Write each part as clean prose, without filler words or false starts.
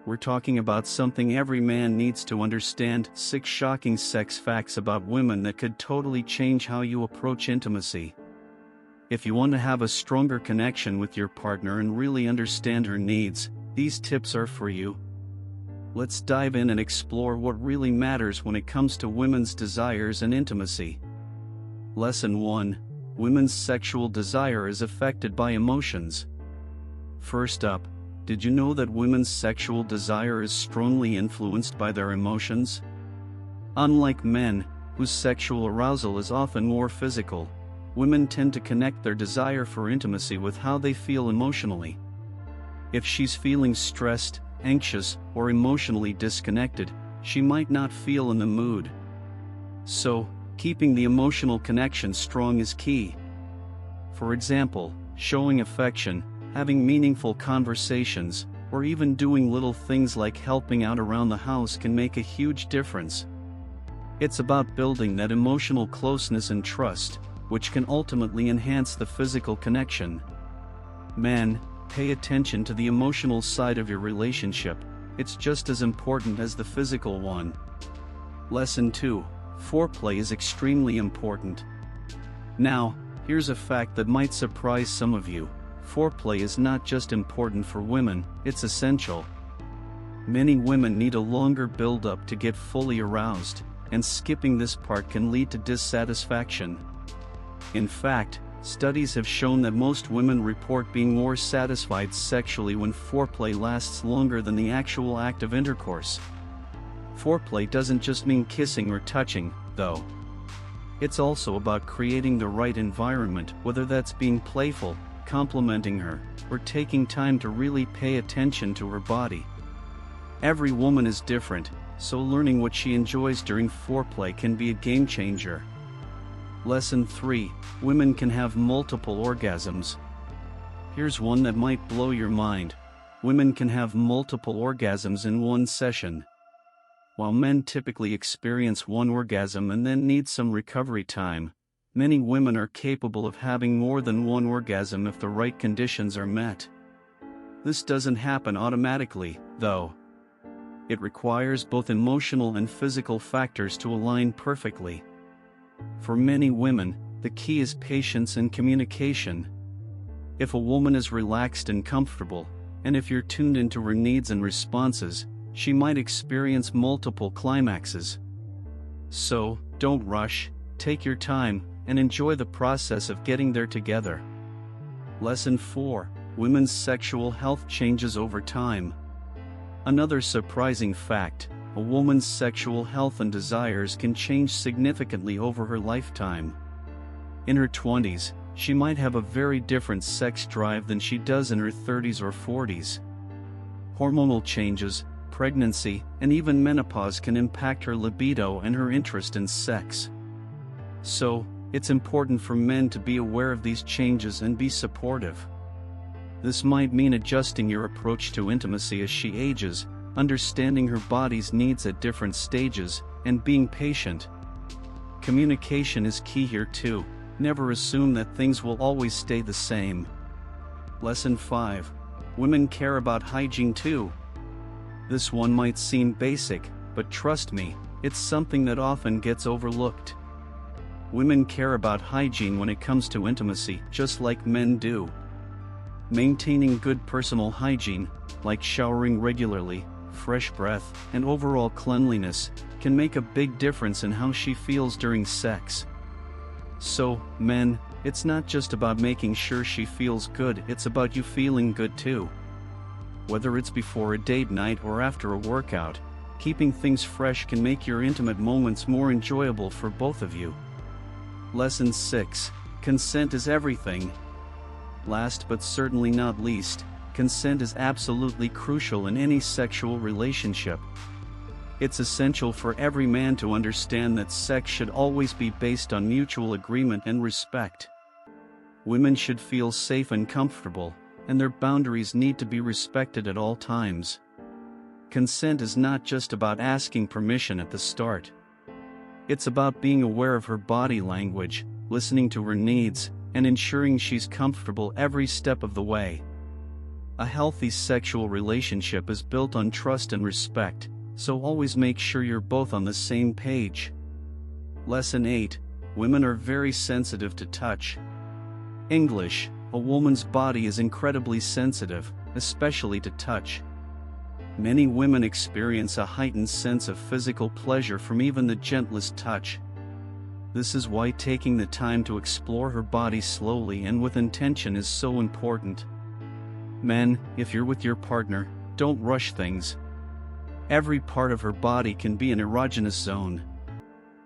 we're talking about something every man needs to understand: 6 shocking sex facts about women that could totally change how you approach intimacy. If you want to have a stronger connection with your partner and really understand her needs, these tips are for you. Let's dive in and explore what really matters when it comes to women's desires and intimacy. Lesson 1. Women's sexual desire is affected by emotions. First up, did you know that women's sexual desire is strongly influenced by their emotions? Unlike men, whose sexual arousal is often more physical, women tend to connect their desire for intimacy with how they feel emotionally. If she's feeling stressed, anxious, or emotionally disconnected, she might not feel in the mood. So, keeping the emotional connection strong is key. For example, showing affection, having meaningful conversations, or even doing little things like helping out around the house can make a huge difference. It's about building that emotional closeness and trust, which can ultimately enhance the physical connection. Men, pay attention to the emotional side of your relationship. It's just as important as the physical one. Lesson 2. Foreplay is extremely important. Now, here's a fact that might surprise some of you. Foreplay is not just important for women, it's essential. Many women need a longer build-up to get fully aroused, and skipping this part can lead to dissatisfaction. In fact, studies have shown that most women report being more satisfied sexually when foreplay lasts longer than the actual act of intercourse. Foreplay doesn't just mean kissing or touching, though. It's also about creating the right environment, whether that's being playful, complimenting her, or taking time to really pay attention to her body. Every woman is different, so learning what she enjoys during foreplay can be a game changer. Lesson 3. Women can have multiple orgasms. Here's one that might blow your mind. Women can have multiple orgasms in one session. While men typically experience one orgasm and then need some recovery time, many women are capable of having more than one orgasm if the right conditions are met. This doesn't happen automatically, though. It requires both emotional and physical factors to align perfectly. For many women, the key is patience and communication. If a woman is relaxed and comfortable, and if you're tuned into her needs and responses, she might experience multiple climaxes. So, don't rush, take your time, and enjoy the process of getting there together. Lesson 4. Women's sexual health changes over time. Another surprising fact: a woman's sexual health and desires can change significantly over her lifetime. In her 20s, she might have a very different sex drive than she does in her 30s or 40s. Hormonal changes, pregnancy, and even menopause can impact her libido and her interest in sex. So, it's important for men to be aware of these changes and be supportive. This might mean adjusting your approach to intimacy as she ages, understanding her body's needs at different stages, and being patient. Communication is key here too. Never assume that things will always stay the same. Lesson 5. Women care about hygiene too. This one might seem basic, but trust me, it's something that often gets overlooked. Women care about hygiene when it comes to intimacy, just like men do. Maintaining good personal hygiene, like showering regularly, fresh breath, and overall cleanliness, can make a big difference in how she feels during sex. So, men, it's not just about making sure she feels good, it's about you feeling good too. Whether it's before a date night or after a workout, keeping things fresh can make your intimate moments more enjoyable for both of you. Lesson 6. Consent is everything. Last but certainly not least, consent is absolutely crucial in any sexual relationship. It's essential for every man to understand that sex should always be based on mutual agreement and respect. Women should feel safe and comfortable, and their boundaries need to be respected at all times. Consent is not just about asking permission at the start. It's about being aware of her body language, listening to her needs, and ensuring she's comfortable every step of the way. A healthy sexual relationship is built on trust and respect, so always make sure you're both on the same page. Lesson 8. Women are very sensitive to touch. English. A woman's body is incredibly sensitive, especially to touch. Many women experience a heightened sense of physical pleasure from even the gentlest touch. This is why taking the time to explore her body slowly and with intention is so important. Men, if you're with your partner, don't rush things. Every part of her body can be an erogenous zone.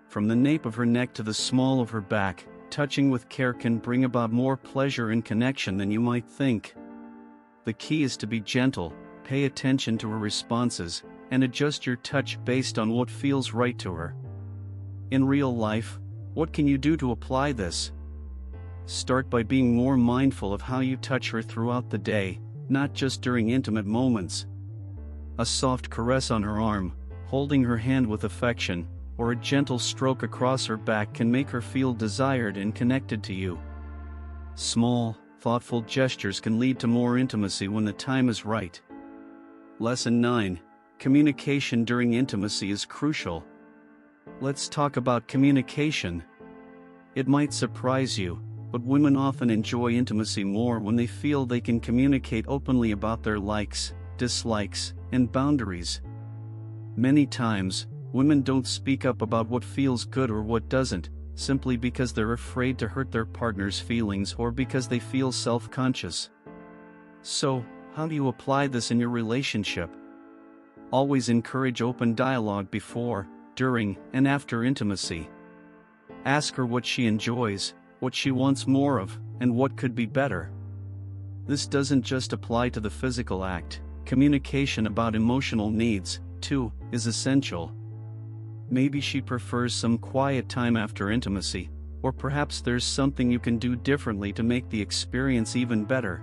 From the nape of her neck to the small of her back, touching with care can bring about more pleasure and connection than you might think. The key is to be gentle, pay attention to her responses, and adjust your touch based on what feels right to her. In real life, what can you do to apply this? Start by being more mindful of how you touch her throughout the day, not just during intimate moments. A soft caress on her arm, holding her hand with affection, or a gentle stroke across her back can make her feel desired and connected to you. Small, thoughtful gestures can lead to more intimacy when the time is right. Lesson 9. Communication during intimacy is crucial. Let's talk about communication. It might surprise you, but women often enjoy intimacy more when they feel they can communicate openly about their likes, dislikes, and boundaries. Many times, women don't speak up about what feels good or what doesn't, simply because they're afraid to hurt their partner's feelings or because they feel self-conscious. So, how do you apply this in your relationship? Always encourage open dialogue before, during, and after intimacy. Ask her what she enjoys, what she wants more of, and what could be better. This doesn't just apply to the physical act. Communication about emotional needs, too, is essential. Maybe she prefers some quiet time after intimacy, or perhaps there's something you can do differently to make the experience even better.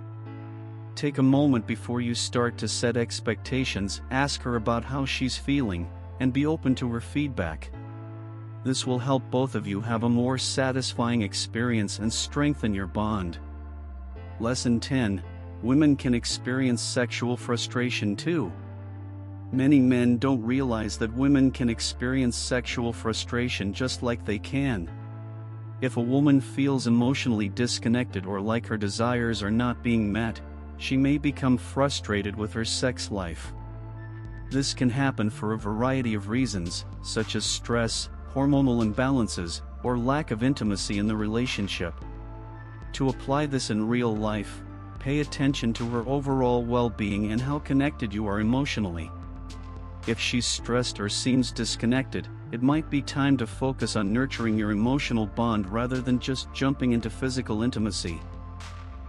Take a moment before you start to set expectations, ask her about how she's feeling, and be open to her feedback. This will help both of you have a more satisfying experience and strengthen your bond. Lesson 10. Women can experience sexual frustration too. Many men don't realize that women can experience sexual frustration just like they can. If a woman feels emotionally disconnected or like her desires are not being met, she may become frustrated with her sex life. This can happen for a variety of reasons, such as stress, hormonal imbalances, or lack of intimacy in the relationship. To apply this in real life, pay attention to her overall well-being and how connected you are emotionally. If she's stressed or seems disconnected, it might be time to focus on nurturing your emotional bond rather than just jumping into physical intimacy.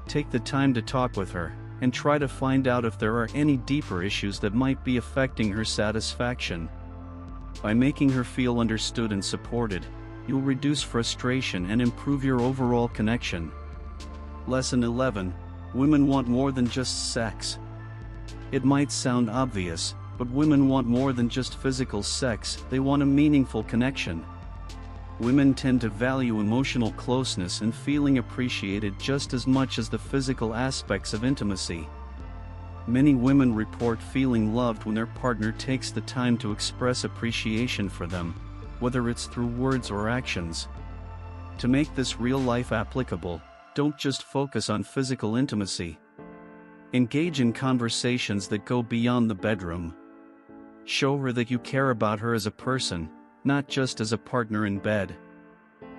Take the time to talk with her, and try to find out if there are any deeper issues that might be affecting her satisfaction. By making her feel understood and supported, you'll reduce frustration and improve your overall connection. Lesson 11. Women want more than just sex. It might sound obvious, but women want more than just physical sex, they want a meaningful connection. Women tend to value emotional closeness and feeling appreciated just as much as the physical aspects of intimacy. Many women report feeling loved when their partner takes the time to express appreciation for them, whether it's through words or actions. To make this real-life applicable, don't just focus on physical intimacy. Engage in conversations that go beyond the bedroom. Show her that you care about her as a person, not just as a partner in bed.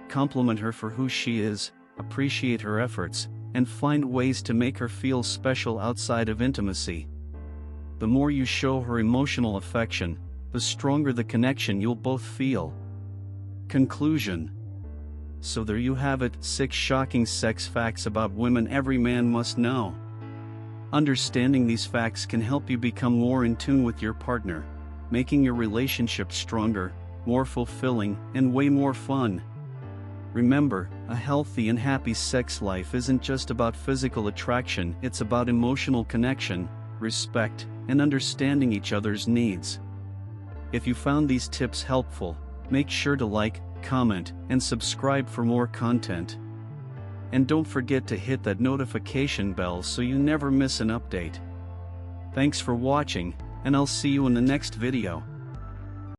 Compliment her for who she is, appreciate her efforts, and find ways to make her feel special outside of intimacy. The more you show her emotional affection, the stronger the connection you'll both feel. Conclusion. So there you have it, 6 shocking sex facts about women every man must know. Understanding these facts can help you become more in tune with your partner, making your relationship stronger, more fulfilling, and way more fun. Remember, a healthy and happy sex life isn't just about physical attraction, it's about emotional connection, respect, and understanding each other's needs. If you found these tips helpful, make sure to like, comment, and subscribe for more content. And don't forget to hit that notification bell so you never miss an update. Thanks for watching, and I'll see you in the next video.